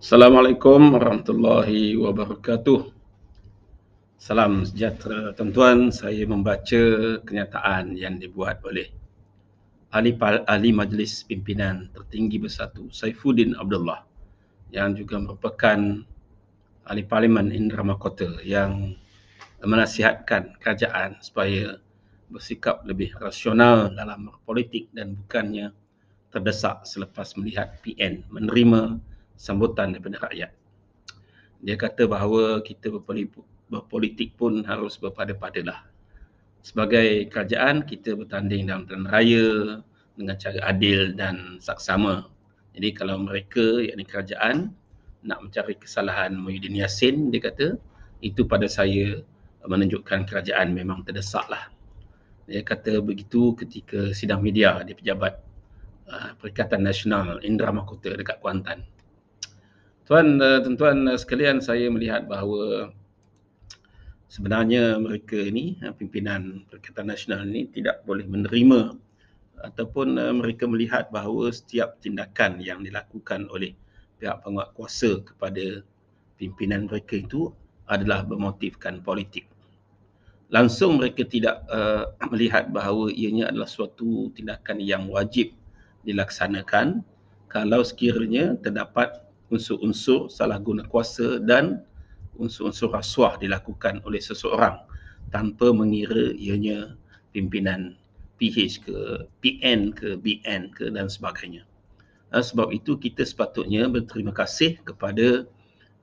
Assalamualaikum warahmatullahi wabarakatuh. Salam sejahtera tuan-tuan. Saya membaca kenyataan yang dibuat oleh Ahli Majlis Pimpinan Tertinggi Bersatu Saifuddin Abdullah yang juga merupakan Ahli Parlimen Indra Mahkota yang menasihatkan kerajaan supaya bersikap lebih rasional dalam politik dan bukannya terdesak selepas melihat PN menerima sambutan daripada rakyat. Dia kata bahawa kita berpolitik pun harus berpada-padalah. Sebagai kerajaan, kita bertanding dalam pilihan raya dengan cara adil dan saksama. Jadi kalau mereka, yakni kerajaan, nak mencari kesalahan Muhyiddin Yassin, dia kata, itu pada saya menunjukkan kerajaan memang terdesaklah. Dia kata begitu ketika sidang media di pejabat Perikatan Nasional Indra Mahkota dekat Kuantan. Tuan-tuan sekalian, saya melihat bahawa sebenarnya mereka ini, pimpinan Perikatan Nasional ini tidak boleh menerima ataupun mereka melihat bahawa setiap tindakan yang dilakukan oleh pihak penguatkuasa kepada pimpinan mereka itu adalah bermotifkan politik. Langsung mereka tidak melihat bahawa ianya adalah suatu tindakan yang wajib dilaksanakan kalau sekiranya terdapat unsur-unsur salah guna kuasa dan unsur-unsur rasuah dilakukan oleh seseorang tanpa mengira ianya pimpinan PH ke PN ke BN ke dan sebagainya. Sebab itu kita sepatutnya berterima kasih kepada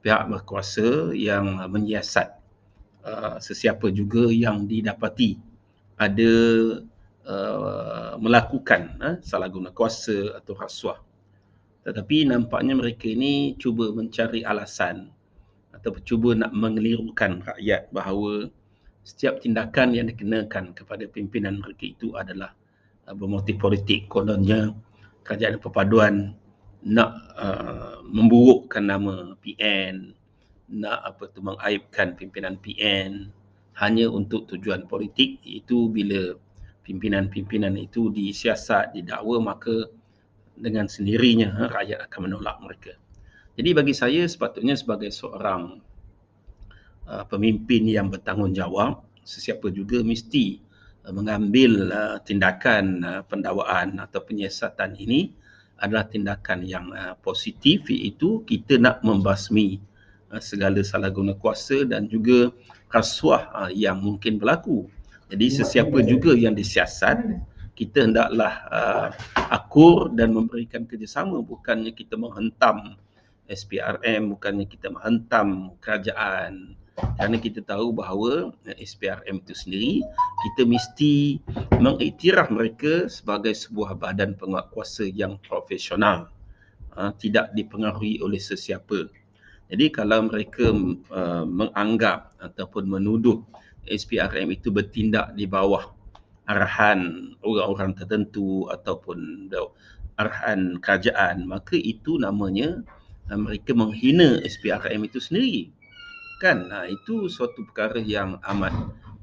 pihak berkuasa yang menyiasat sesiapa juga yang didapati ada melakukan salah guna kuasa atau rasuah. Tetapi nampaknya mereka ini cuba mencari alasan atau cuba nak mengelirukan rakyat bahawa setiap tindakan yang dikenakan kepada pimpinan mereka itu adalah bermotif politik. Kononnya kerajaan perpaduan nak memburukkan nama PN, nak mengaibkan pimpinan PN hanya untuk tujuan politik. Itu bila pimpinan-pimpinan itu disiasat, didakwa, maka dengan sendirinya rakyat akan menolak mereka. Jadi bagi saya sepatutnya sebagai seorang pemimpin yang bertanggungjawab, sesiapa juga mesti mengambil tindakan pendakwaan atau penyiasatan ini adalah tindakan yang positif, iaitu kita nak membasmi segala salah guna kuasa dan juga rasuah yang mungkin berlaku. Jadi sesiapa juga yang disiasat, kita hendaklah akur dan memberikan kerjasama, bukannya kita menghentam SPRM, bukannya kita menghentam kerajaan. Kerana kita tahu bahawa SPRM itu sendiri, kita mesti mengiktiraf mereka sebagai sebuah badan penguatkuasa yang profesional, tidak dipengaruhi oleh sesiapa. Jadi kalau mereka menganggap ataupun menuduh SPRM itu bertindak di bawah arahan orang-orang tertentu ataupun arahan kerajaan, maka itu namanya mereka menghina SPRM itu sendiri. Kan? Itu suatu perkara yang amat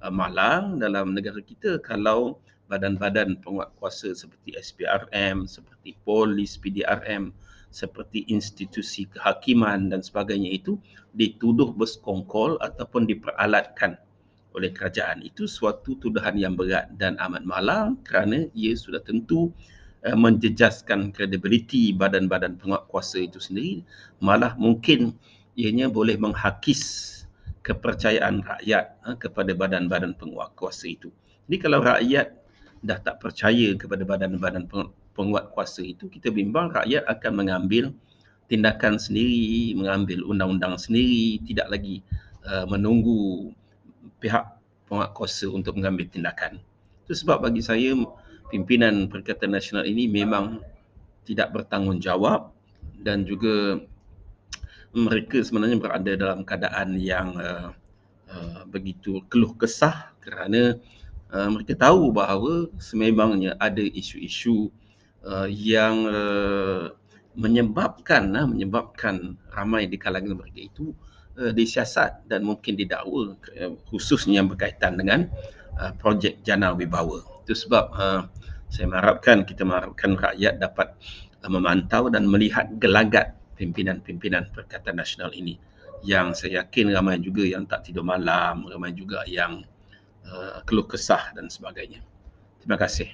malang dalam negara kita kalau badan-badan penguatkuasa seperti SPRM, seperti polis, PDRM, seperti institusi kehakiman dan sebagainya itu dituduh bersekongkol ataupun diperalatkan oleh kerajaan. Itu suatu tuduhan yang berat dan amat malang kerana ia sudah tentu menjejaskan kredibiliti badan-badan penguatkuasa itu sendiri. Malah mungkin ianya boleh menghakis kepercayaan rakyat kepada badan-badan penguatkuasa itu. Jadi kalau rakyat dah tak percaya kepada badan-badan penguatkuasa itu, kita bimbang rakyat akan mengambil tindakan sendiri, mengambil undang-undang sendiri, tidak lagi menunggu pihak penguatkuasa untuk mengambil tindakan. Itu sebab bagi saya pimpinan Perikatan Nasional ini memang tidak bertanggungjawab dan juga mereka sebenarnya berada dalam keadaan yang begitu keluh kesah kerana mereka tahu bahawa sememangnya ada isu-isu yang menyebabkan ramai di kalangan mereka itu disiasat dan mungkin didakwa, khususnya yang berkaitan dengan projek Jana Wibawa. Itu sebab kita mengharapkan rakyat dapat memantau dan melihat gelagat pimpinan-pimpinan Perikatan Nasional ini, yang saya yakin ramai juga yang tak tidur malam, ramai juga yang keluh kesah dan sebagainya. Terima kasih.